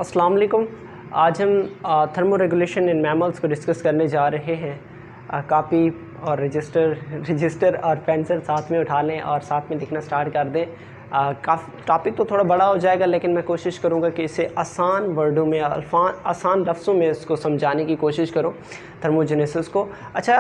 अस्सलाम वालेकुम। आज हम थर्मो रेगुलेशन इन मैमल्स को डिस्कस करने जा रहे हैं। कापी और रजिस्टर और पेंसिल साथ में उठा लें और साथ में लिखना स्टार्ट कर दें। टॉपिक तो थोड़ा बड़ा हो जाएगा, लेकिन मैं कोशिश करूंगा कि इसे आसान वर्डों में, आसान लफ्ज़ों में इसको समझाने की कोशिश करूं, थर्मोजेनेसिस को। अच्छा,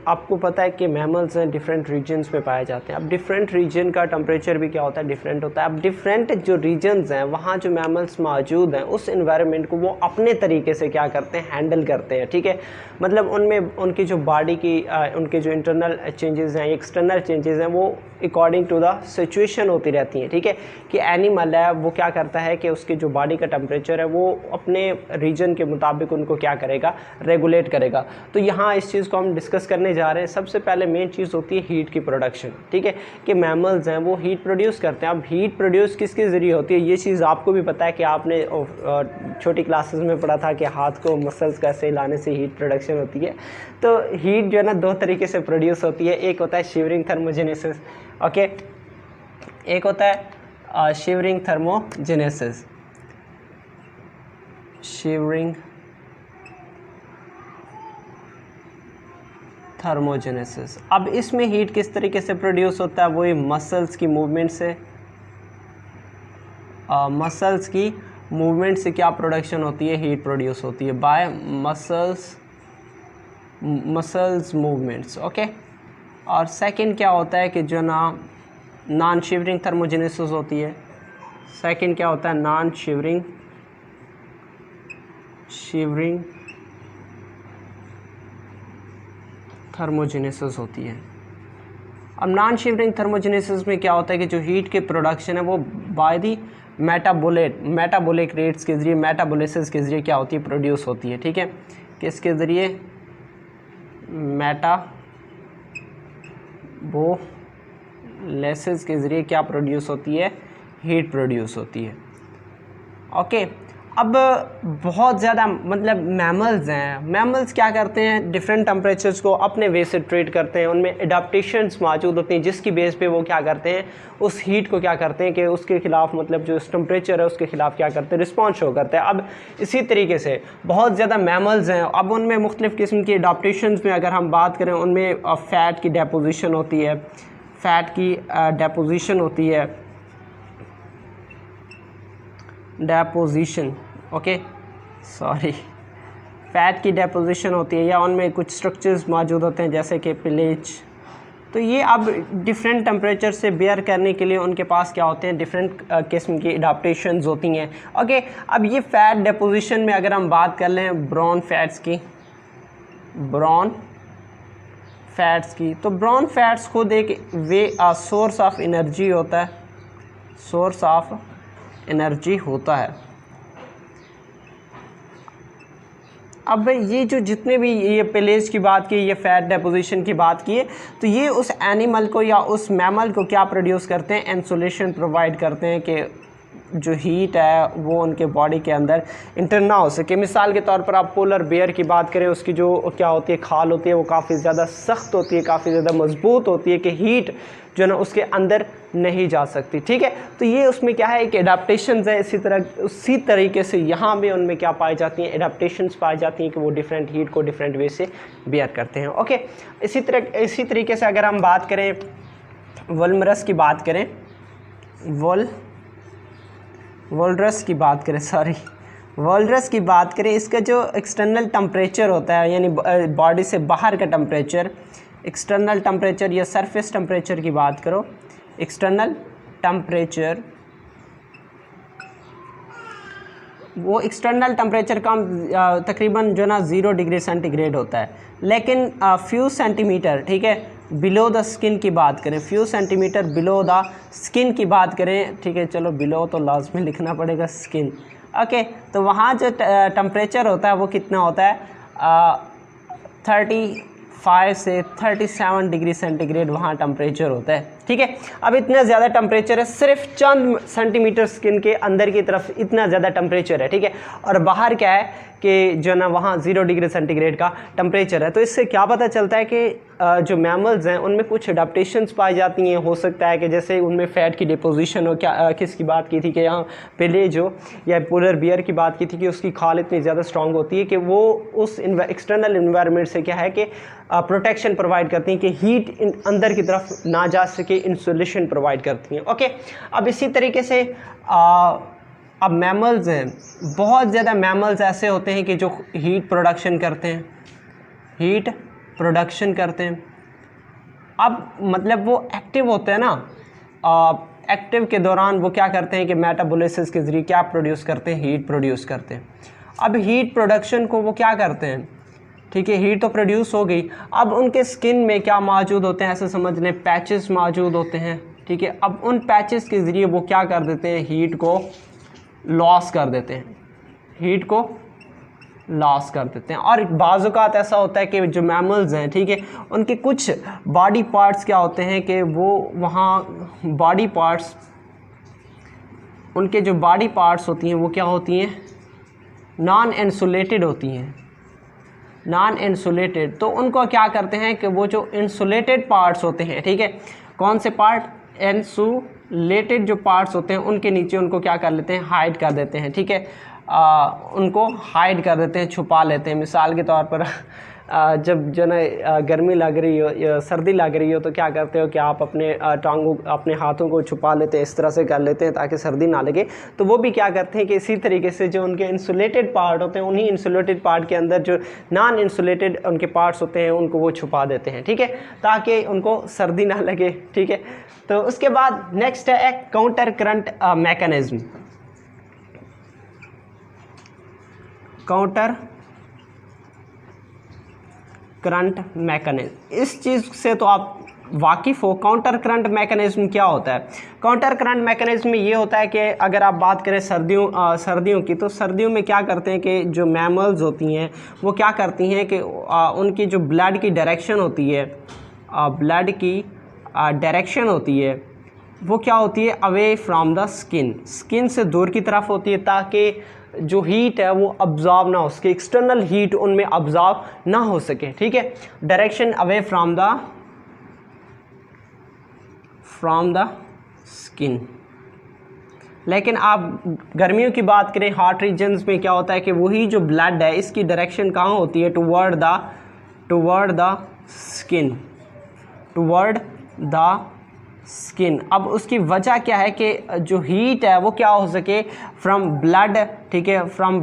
आपको पता है कि मैमल्स हैं डिफरेंट रीजन्स में पाए जाते हैं। अब डिफरेंट रीजन का टेम्परेचर भी क्या होता है, डिफरेंट होता है। अब डिफरेंट जो रीजन्स हैं, वहाँ जो मैमल्स मौजूद हैं, उस इन्वायरमेंट को वो अपने तरीके से क्या करते हैं, हैंडल करते हैं। ठीक है, मतलब उनमें उनकी जो बॉडी की उनके जो इंटरनल चेंजेस हैं, एक्सटर्नल चेंजेस हैं, वो अकॉर्डिंग टू द सिचुएशन होती रहती हैं। ठीक है, कि एनिमल है वो क्या करता है कि उसकी जो बॉडी का टेम्परेचर है वो अपने रीजन के मुताबिक उनको क्या करेगा, रेगुलेट करेगा। तो यहाँ इस चीज़ को हम डिस्कस करने जा रहे हैं। सबसे पहले मेन चीज़ होती है हीट की प्रोडक्शन। ठीक है, कि मैमल्स हैं वो हीट प्रोड्यूस करते हैं। अब हीट प्रोड्यूस किसके ज़रिए होती है, ये चीज़ आपको भी पता है कि आपने छोटी क्लासेस में पढ़ा था कि हाथ को मसल्स कैसे हिलाने से हीट प्रोडक्शन होती है। तो हीट जो है ना, दो तरीके से प्रोड्यूस होती है। एक होता है शिवरिंग थर्मोजेनेसिस, ओके, एक होता है शिवरिंग थर्मोजेनेसिस। Shivering thermogenesis. अब इसमें हीट किस तरीके से प्रोड्यूस होता है, वही मसल्स की मूवमेंट से। मसल्स की मूवमेंट से क्या प्रोडक्शन होती है, हीट प्रोड्यूस होती है बाय मसल्स मूवमेंट्स। ओके, और सेकंड क्या होता है कि जो नॉन शिवरिंग थर्मोजेनेसिस होती है। सेकंड क्या होता है, नॉन शिवरिंग थर्मोजेनेसिस होती है। अब नॉन शिवरिंग थर्मोजेनेसिस में क्या होता है कि जो हीट के प्रोडक्शन है वो बाय दी मेटाबोलिक रेट्स के ज़रिए, मेटाबोलिसिस के ज़रिए क्या होती है, प्रोड्यूस होती है। ठीक है, किसके ज़रिए, मेटाबोलिसिस के ज़रिए क्या प्रोड्यूस होती है, हीट प्रोड्यूस होती है। ओके, अब बहुत ज़्यादा मतलब मैमल्स हैं, मैमल्स क्या करते हैं, डिफरेंट टेम्परेचर्स को अपने वे से ट्रीट करते हैं। उनमें एडाप्टेशंस मौजूद होती हैं जिसकी बेस पे वो क्या करते हैं, उस हीट को क्या करते हैं कि उसके खिलाफ, मतलब जो टेम्परेचर है उसके खिलाफ क्या करते हैं, रिस्पॉन्स शो करते हैं। अब इसी तरीके से बहुत ज़्यादा मैमल्स हैं। अब उनमें मुख्तलिफ़ किस्म की एडाप्टेशंस में अगर हम बात करें, उनमें फ़ैट की डेपोजिशन होती है, ओके सॉरी, फ़ैट की डेपोजिशन होती है, या उनमें कुछ स्ट्रक्चर्स मौजूद होते हैं जैसे कि पिलेज। तो ये अब डिफरेंट टेम्परेचर से बेयर करने के लिए उनके पास क्या होते हैं, डिफरेंट किस्म की एडाप्टेशंस होती हैं। ओके, अब ये फ़ैट डेपोजिशन में अगर हम बात कर लें ब्राउन फैट्स की, तो ब्राउन फैट्स खुद एक सोर्स ऑफ एनर्जी होता है। अब ये जो जितने भी ये पेलेज की बात की, ये फ़ैट डेपोजिशन की बात की है, तो ये उस एनिमल को या उस मैमल को क्या प्रोड्यूस करते हैं, इंसुलेशन प्रोवाइड करते हैं कि जो हीट है वो उनके बॉडी के अंदर इंटर ना हो सके। मिसाल के तौर पर आप पोलर बेयर की बात करें, उसकी जो क्या होती है, खाल होती है, वो काफ़ी ज़्यादा सख्त होती है, काफ़ी ज़्यादा मजबूत होती है कि हीट जो ना उसके अंदर नहीं जा सकती। ठीक है, तो ये उसमें क्या है कि एडाप्टेशंस है। उसी तरीके से यहाँ भी उनमें क्या पाई जाती हैं, एडाप्टेशंस पाई जाती हैं कि वो डिफरेंट हीट को डिफरेंट वे से बेयर करते हैं। ओके, इसी तरीके से अगर हम बात करें वोल्रस की बात करें, वोल्रस की बात करें, इसका जो एक्सटर्नल टेम्परेचर होता है, यानी बॉडी से बाहर का टेम्परेचर, एक्सटर्नल टेम्परेचर या सरफेस टेम्परेचर की बात करो, एक्सटर्नल टेम्परेचर, वो एक्सटर्नल टेम्परेचर का तकरीबन जो ना 0 डिग्री सेंटीग्रेड होता है। लेकिन फ्यू सेंटीमीटर, ठीक है, बिलो द स्किन की बात करें, few centimetre below the skin की बात करें, ठीक है, चलो बिलो तो लाजमी लिखना पड़ेगा, स्किन। ओके, तो वहाँ जो टेम्परेचर होता है वो कितना होता है, 35 से 37 डिग्री सेंटीग्रेड वहाँ टेम्परेचर होता है। ठीक है। अब इतना ज़्यादा टेम्परेचर है, सिर्फ चंद सेंटीमीटर स्किन के अंदर की तरफ इतना ज़्यादा टेम्परेचर है, ठीक है। और बाहर क्या है कि जो ना वहाँ 0 डिग्री सेंटीग्रेड का टेम्परेचर है। तो इससे क्या पता चलता है कि जो मैमल्स हैं उनमें कुछ अडेप्टेशंस पाई जाती हैं। हो सकता है कि जैसे उनमें फ़ैट की डिपोजिशन हो, क्या किसकी बात की थी कि यहाँ पहले जो या पोलर बियर की बात की थी कि उसकी खाल इतनी ज़्यादा स्ट्रॉन्ग होती है कि वो उस एक्सटर्नल इन्वायरमेंट से क्या है कि प्रोटेक्शन प्रोवाइड करती हैं कि हीट अंदर की तरफ ना जा सके, इंसुलेशन प्रोवाइड करती हैं। ओके, अब इसी तरीके से अब मैमल्स हैं, बहुत ज़्यादा मैमल्स ऐसे होते हैं कि जो हीट प्रोडक्शन करते हैं, हीट प्रोडक्शन करते हैं। अब मतलब वो एक्टिव होते हैं ना, एक्टिव के दौरान वो क्या करते हैं कि मेटाबोलिसिस के ज़रिए क्या प्रोड्यूस करते हैं, हीट प्रोड्यूस करते हैं। अब हीट प्रोडक्शन को वो क्या करते हैं, ठीक है, हीट तो प्रोड्यूस हो गई। अब उनके स्किन में क्या मौजूद होते हैं, ऐसे समझ लें पैचेस मौजूद होते हैं, ठीक है। अब उन पैचेस के ज़रिए वो क्या कर देते हैं, हीट को लॉस कर देते हैं, हीट को लॉस कर देते हैं। और बाज़ औक़ात ऐसा होता है कि जो मैमल्स हैं, ठीक है, उनके कुछ बॉडी पार्ट्स क्या होते हैं कि वो वहाँ बॉडी पार्ट्स, उनके जो बॉडी पार्ट्स होती हैं वो क्या होती हैं, नॉन इंसुलेटेड होती हैं, नॉन इंसुलेटेड। तो उनको क्या करते हैं कि वो जो इंसुलेटेड पार्ट्स होते हैं, ठीक है, कौन से पार्ट, इंसुलेटेड जो पार्ट्स होते हैं उनके नीचे उनको क्या कर लेते हैं, हाइड कर देते हैं, ठीक है, उनको हाइड कर देते हैं, छुपा लेते हैं। मिसाल के तौर पर जब जो ना गर्मी लग रही हो या सर्दी लग रही हो तो क्या करते हो कि आप अपने टांगों, अपने हाथों को छुपा लेते हैं, इस तरह से कर लेते हैं ताकि सर्दी ना लगे। तो वो भी क्या करते हैं कि इसी तरीके से जो उनके इंसुलेटेड पार्ट होते हैं, उन्हीं इंसुलेटेड पार्ट के अंदर जो नॉन इंसुलेटेड उनके पार्ट्स होते हैं उनको वो छुपा देते हैं, ठीक है, ताकि उनको सर्दी ना लगे, ठीक है। तो उसके बाद नेक्स्ट है एक counter current mechanism. Counter current mechanism, इस चीज़ से तो आप वाकिफ़ हो। काउंटर करंट मैकेनिज्म क्या होता है? काउंटर करंट मैकेनिज्म में ये होता है कि अगर आप बात करें सर्दियों की, तो सर्दियों में क्या करते हैं कि जो मैमल्स होती हैं वो क्या करती हैं कि उनकी जो ब्लड की डायरेक्शन होती है, ब्लड की डायरेक्शन होती है वो क्या होती है, away from the skin, skin से दूर की तरफ होती है ताकि जो हीट है वो अब्जॉर्ब ना हो सके, एक्सटर्नल हीट उनमें अब्जॉर्ब ना हो सके, ठीक है। Direction away from the skin. लेकिन आप गर्मियों की बात करें, हॉट रीजन्स में क्या होता है कि वही जो ब्लड है इसकी डायरेक्शन कहाँ होती है, टुवर्ड द स्किन। अब उसकी वजह क्या है कि जो हीट है वो क्या हो सके, फ्रॉम ब्लड, ठीक है, from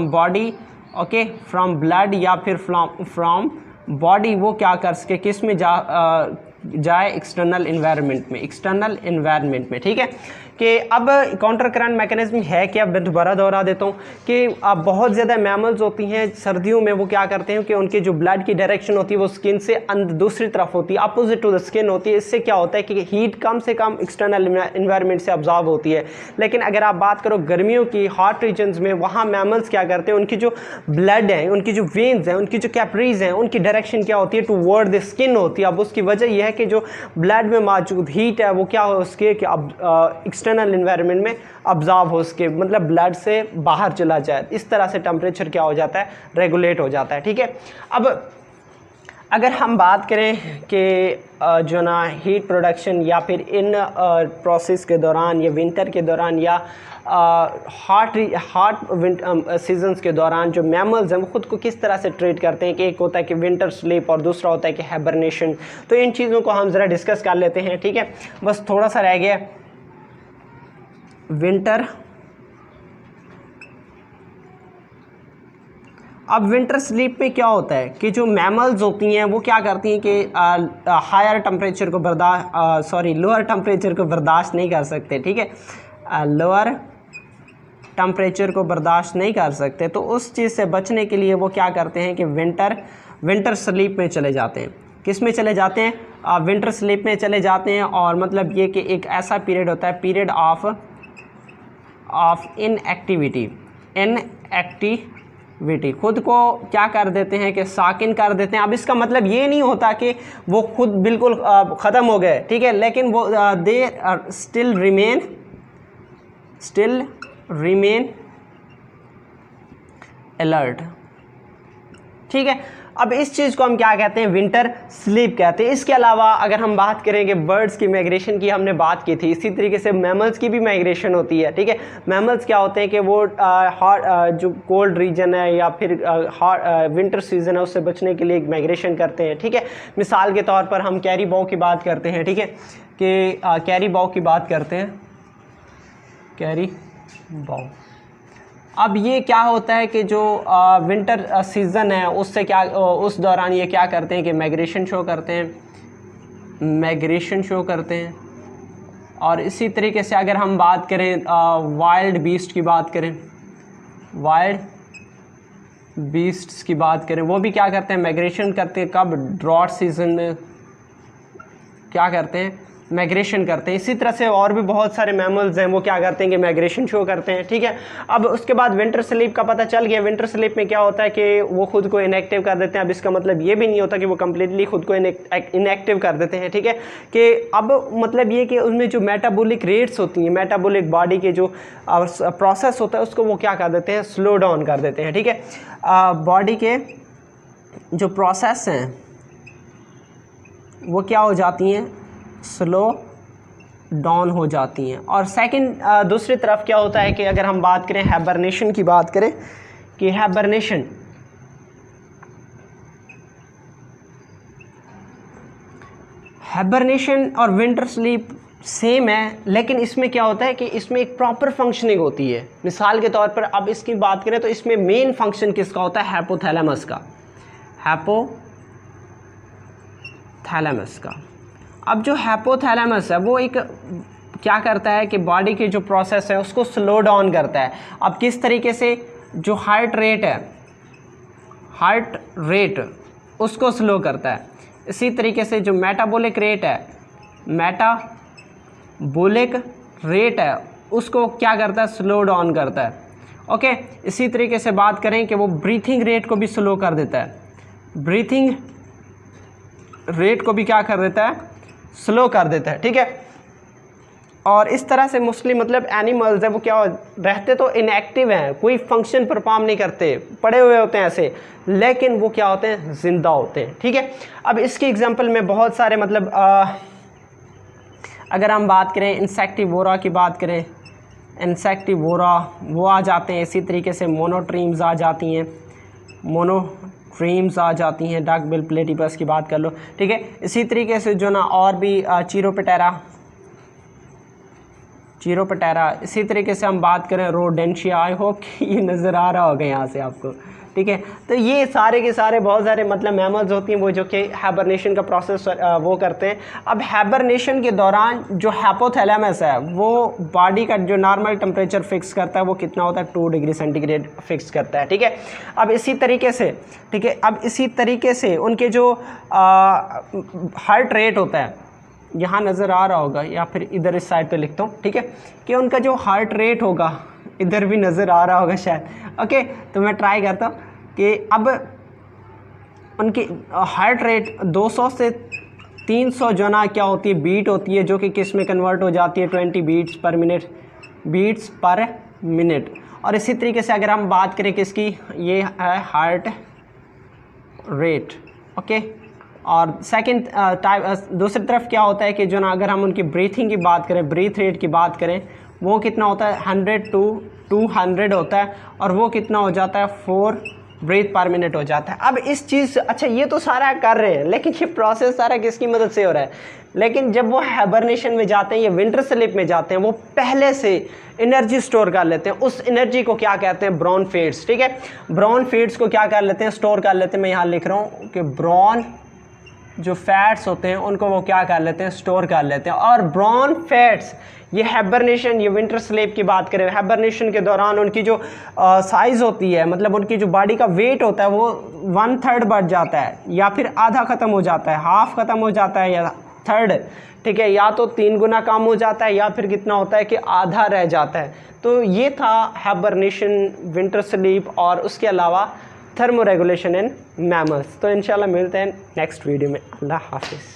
body, okay, from blood या फिर फ्रॉम बॉडी वो क्या कर सके, किस में जाए, एक्सटर्नल इन्वायरमेंट में, ठीक है। कि अब काउंटर करंट मैकेनिज्म है कि अब मैं दोबारा दोहरा देता हूँ कि अब बहुत ज़्यादा मैमल्स होती हैं सर्दियों में, वो क्या करते हैं कि उनके जो ब्लड की डायरेक्शन होती है वो स्किन से दूसरी तरफ होती है, अपोजिट टू द स्किन होती है। इससे क्या होता है कि हीट कम से कम एक्सटर्नल इन्वायरमेंट से अब्जॉर्ब होती है। लेकिन अगर आप बात करो गर्मियों की, हॉट रीजन्स में, वहाँ मैमल्स क्या करते हैं, उनकी जो ब्लड है, उनकी जो वेन्स हैं, उनकी जो कैपरीज हैं, उनकी डायरेक्शन क्या होती है, टुवर्ड द स्किन होती है। अब उसकी वजह यह है कि जो ब्लड में मौजूद हीट है वो क्या हो उसके कि अब एक्सटर्नल इन्वायरमेंट में अब्जॉर्ब हो सके, मतलब ब्लड से बाहर चला जाए। इस तरह से टेम्परेचर क्या हो जाता है, रेगुलेट हो जाता है, ठीक है। अब अगर हम बात करें कि जो ना हीट प्रोडक्शन या फिर इन प्रोसेस के दौरान या विंटर के दौरान या हॉट सीजन्स के दौरान जो मैमल्स हैं वो ख़ुद को किस तरह से ट्रीट करते हैं, कि एक होता है कि विंटर स्लीप और दूसरा होता है कि हाइबरनेशन। तो इन चीज़ों को हम ज़रा डिस्कस कर लेते हैं, ठीक है। बस थोड़ा सा रह गया विंटर। अब विंटर स्लीप में क्या होता है कि जो मैमल्स होती हैं वो क्या करती हैं कि हायर टेम्परेचर को लोअर टेम्परेचर को बर्दाश्त नहीं कर सकते, ठीक है, लोअर टेम्परेचर को बर्दाश्त नहीं कर सकते। तो उस चीज़ से बचने के लिए वो क्या करते हैं कि विंटर स्लीप में चले जाते हैं। किस में चले जाते हैं? विंटर स्लीप में चले जाते हैं। और मतलब ये कि एक ऐसा पीरियड होता है, पीरियड ऑफ विटी, खुद को क्या कर देते हैं कि साकिन कर देते हैं। अब इसका मतलब ये नहीं होता कि वो खुद बिल्कुल ख़त्म हो गए, ठीक है, लेकिन वो दे स्टिल रिमेन अलर्ट, ठीक है। अब इस चीज़ को हम क्या कहते हैं, विंटर स्लीप कहते हैं। इसके अलावा अगर हम बात करेंगे बर्ड्स की माइग्रेशन की, हमने बात की थी, इसी तरीके से मैमल्स की भी माइग्रेशन होती है, ठीक है। मैमल्स क्या होते हैं कि वो जो कोल्ड रीजन है या फिर विंटर सीजन है उससे बचने के लिए माइग्रेशन करते हैं, ठीक है। मिसाल के तौर पर हम कैरी बाउ की बात करते हैं, ठीक है, कि कैरी बाउ की बात करते हैं, कैरी बाउ। अब ये क्या होता है कि जो विंटर सीज़न है उससे क्या, उस दौरान ये क्या करते हैं कि माइग्रेशन शो करते हैं। और इसी तरीके से अगर हम बात करें वाइल्ड बीस्ट की बात करें, वाइल्ड बीस्ट्स की बात करें, वो भी क्या करते हैं, माइग्रेशन करते हैं। कब, ड्रॉट सीजन में क्या करते हैं, माइग्रेशन करते हैं। इसी तरह से और भी बहुत सारे मैमल्स हैं, वो क्या करते हैं कि माइग्रेशन शो करते हैं, ठीक है। अब उसके बाद विंटर स्लीप का पता चल गया। विंटर स्लीप में क्या होता है कि वो खुद को इनएक्टिव कर देते हैं। अब इसका मतलब ये भी नहीं होता कि वो कम्प्लीटली खुद को इनएक्टिव कर देते हैं, ठीक है, कि अब मतलब ये कि उनमें जो मेटाबॉलिक रेट्स होती हैं, मेटाबॉलिक बॉडी के जो प्रोसेस होता है उसको वो क्या कर देते हैं, स्लो डाउन कर देते हैं, ठीक है। बॉडी के जो प्रोसेस हैं वो क्या हो जाती हैं, स्लो डाउन हो जाती हैं। और सेकंड दूसरी तरफ क्या होता है कि अगर हम बात करें हाइबरनेशन की बात करें, कि हाइबरनेशन और विंटर स्लीप सेम है, लेकिन इसमें क्या होता है कि इसमें एक प्रॉपर फंक्शनिंग होती है। मिसाल के तौर पर अब इसकी बात करें तो इसमें मेन फंक्शन किसका होता है, हाइपोथैलेमस का, हाइपोथैलेमस का। अब जो हाइपोथैलेमस है वो एक क्या करता है कि बॉडी के जो प्रोसेस है उसको स्लो डाउन करता है। अब किस तरीके से, जो हार्ट रेट उसको स्लो करता है। इसी तरीके से जो मेटाबॉलिक रेट है उसको क्या करता है, स्लो डाउन करता है, ओके। इसी तरीके से बात करें कि वो ब्रीथिंग रेट को भी स्लो कर देता है, ब्रीथिंग रेट को भी क्या कर देता है, स्लो कर देता है, ठीक है। और इस तरह से मोस्टली मतलब एनिमल्स है वो क्या रहते तो इनएक्टिव हैं, कोई फंक्शन परफॉर्म नहीं करते, पड़े हुए होते हैं ऐसे, लेकिन वो क्या होते हैं, जिंदा होते हैं, ठीक है। अब इसकी एग्जांपल में बहुत सारे मतलब अगर हम बात करें इंसेक्टिवोरा की बात करें, इंसेक्टिवोरा वो आ जाते हैं। इसी तरीके से मोनोट्रीम्स आ जाती हैं, ट्रीम्स आ जाती हैं, डार्क बिल प्लेटिपस की बात कर लो, ठीक है। इसी तरीके से जो ना और भी चीरोपेटेरा, इसी तरीके से हम बात करें रोडेंशिया, आई होप कि ये नज़र आ रहा होगा यहाँ से आपको, ठीक है। तो ये सारे के सारे बहुत सारे मतलब मैमल्स होती हैं वो जो कि हाइबरनेशन का प्रोसेस वो करते हैं। अब हाइबरनेशन के दौरान जो हाइपोथैलेमस है वो बॉडी का जो नॉर्मल टेम्परेचर फिक्स करता है वो कितना होता है, 2 डिग्री सेंटीग्रेड फिक्स करता है, ठीक है। अब इसी तरीके से, ठीक है, अब इसी तरीके से उनके जो हार्ट रेट होता है, यहाँ नज़र आ रहा होगा या फिर इधर इस साइड पे लिखता हूँ, ठीक है, कि उनका जो हार्ट रेट होगा, इधर भी नज़र आ रहा होगा शायद, ओके। तो मैं ट्राई करता हूँ कि अब उनकी हार्ट रेट 200 से 300 जो ना क्या होती है, बीट होती है, जो कि किस में कन्वर्ट हो जाती है, 20 बीट्स पर मिनट। और इसी तरीके से अगर हम बात करें किसकी, ये है हार्ट रेट, ओके। और सेकंड टाइप दूसरी तरफ क्या होता है कि जो ना अगर हम उनकी ब्रीथिंग की बात करें, ब्रीथ रेट की बात करें, वो कितना होता है, 100 to 200 होता है, और वो कितना हो जाता है, 4 ब्रीथ पर मिनट हो जाता है। अब इस चीज़, अच्छा ये तो सारा कर रहे हैं, लेकिन ये प्रोसेस सारा किसकी मदद से हो रहा है, लेकिन जब वो हाइबरनेशन में जाते हैं या विंटर स्लीप में जाते हैं वो पहले से एनर्जी स्टोर कर लेते हैं। उस एनर्जी को क्या कहते हैं, ब्राउन फैट्स, ठीक है। ब्राउन फैट्स को क्या कर लेते हैं, स्टोर कर लेते हैं। मैं यहाँ लिख रहा हूँ कि ब्राउन जो फैट्स होते हैं उनको वो क्या कर लेते हैं, स्टोर कर लेते हैं। और ब्राउन फैट्स ये हाइबरनेशन, ये विंटर स्लीप की बात करें, हाइबरनेशन के दौरान उनकी जो साइज़ होती है, मतलब उनकी जो बॉडी का वेट होता है वो 1/3 बढ़ जाता है, या फिर आधा ख़त्म हो जाता है, हाफ ख़त्म हो जाता है, या थर्ड, ठीक है, या तो 3 गुना कम हो जाता है या फिर कितना होता है कि आधा रह जाता है। तो ये था हाइबरनेशन, विंटर स्लीप और उसके अलावा थर्मो रेगुलेशन इन मैमल्स। तो इंशाल्लाह मिलते हैं नेक्स्ट वीडियो में। अल्लाह हाफिज़।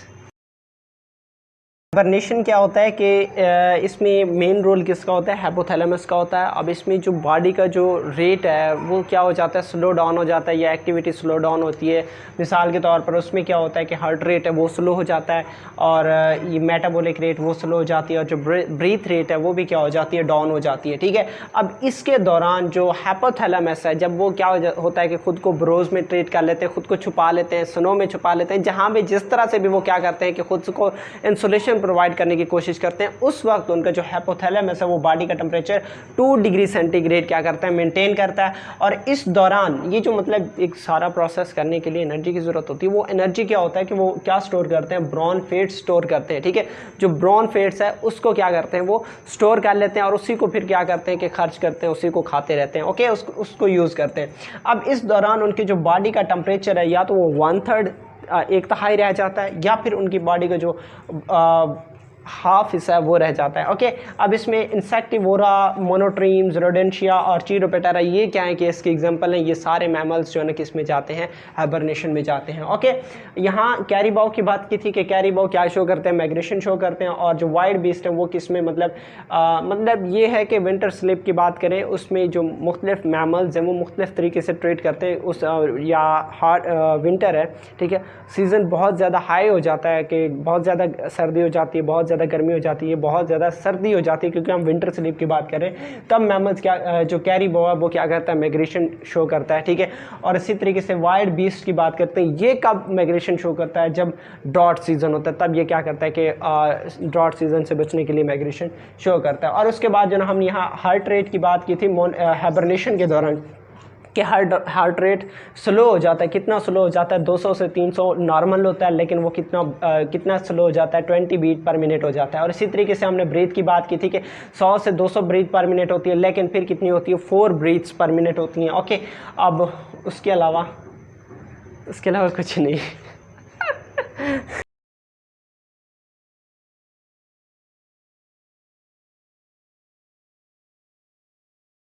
हाइबरनेशन क्या होता है कि इसमें मेन रोल किसका होता है, हाइपोथैलेमस का होता है। अब इसमें जो बॉडी का जो रेट है वो क्या हो जाता है, स्लो डाउन हो जाता है, या एक्टिविटी स्लो डाउन होती है। मिसाल के तौर पर उसमें क्या होता है कि हार्ट रेट है वो स्लो हो जाता है, और ये मेटाबॉलिक रेट वो स्लो हो जाती है, और जो ब्रीथ रेट है वो भी क्या हो जाती है, डाउन हो जाती है। ठीक है, अब इसके दौरान जो हाइपोथैलेमस है, जब वो क्या होता है कि ख़ुद को ब्रोज में ट्रीट कर लेते हैं, ख़ुद को छुपा लेते हैं, स्नो में छुपा लेते हैं, जहाँ भी जिस तरह से भी वो क्या करते हैं कि ख़ुद को इंसुलेशन प्रोवाइड करने की कोशिश करते हैं, उस वक्त उनका जो हाइपोथैलेमस है वो बॉडी का टेम्परेचर 2 डिग्री सेंटीग्रेड क्या करता है, मेंटेन करता है। और इस दौरान ये जो मतलब एक सारा प्रोसेस करने के लिए एनर्जी की ज़रूरत होती है, वो एनर्जी क्या होता है कि वो क्या स्टोर करते हैं, ब्रॉन फैट्स स्टोर करते हैं। ठीक है, जो ब्रॉन फैट्स है उसको क्या करते हैं, वो स्टोर कर लेते हैं और उसी को फिर क्या करते हैं कि खर्च करते हैं, उसी को खाते रहते हैं। ओके, उसको यूज़ करते हैं। अब इस दौरान उनकी जो बॉडी का टेम्परेचर है या तो वो 1/3 एक तिहाई रह जाता है, या फिर उनकी बॉडी का जो हाफ हिस्सा है वो रह जाता है। ओके, अब इसमें इंसेक्टिवोरा, मोनोट्रीम्स, रोडेंशिया और चीरोपेटेरा ये क्या है कि इसके एग्जांपल हैं। ये सारे मैमल्स जो है ना किस में जाते हैं, हाइबरनेशन में जाते हैं। ओके, यहाँ कैरीबाउ की बात की थी कि कैरीबाउ क्या शो करते हैं, माइग्रेशन शो करते हैं। और जो वाइल्ड बीस्ट है वो किस में मतलब ये है कि विंटर स्लीप की बात करें, उसमें जो मुख्तलिफ मैमल्स हैं वो मुख्तलिफ तरीके से ट्रीट करते हैं उस या हार्ड विंटर है, ठीक है, सीज़न बहुत ज़्यादा हाई हो जाता है कि बहुत ज़्यादा सर्दी हो जाती है, बहुत ज़्यादा गर्मी हो जाती है, बहुत ज़्यादा सर्दी हो जाती है, क्योंकि हम विंटर स्लीप की बात करें तब मैमल्स क्या जो कैरीबाउ है वो क्या करता है, माइग्रेशन शो करता है। ठीक है, और इसी तरीके से वाइल्ड बीस्ट की बात करते हैं, ये कब माइग्रेशन शो करता है, जब ड्रॉट सीज़न होता है, तब ये क्या करता है कि ड्रॉट सीज़न से बचने के लिए माइग्रेशन शो करता है। और उसके बाद जो ना हम यहाँ हार्ट रेट की बात की थी हाइबरनेशन के दौरान कि हार्ट रेट स्लो हो जाता है। कितना स्लो हो जाता है, 200 से 300 नॉर्मल होता है, लेकिन वो कितना स्लो हो जाता है, 20 बीट पर मिनट हो जाता है। और इसी तरीके से हमने ब्रीथ की बात की थी कि 100 से 200 ब्रीथ पर मिनट होती है, लेकिन फिर कितनी होती है, 4 ब्रीथ्स पर मिनट होती हैं। ओके, अब उसके अलावा कुछ नहीं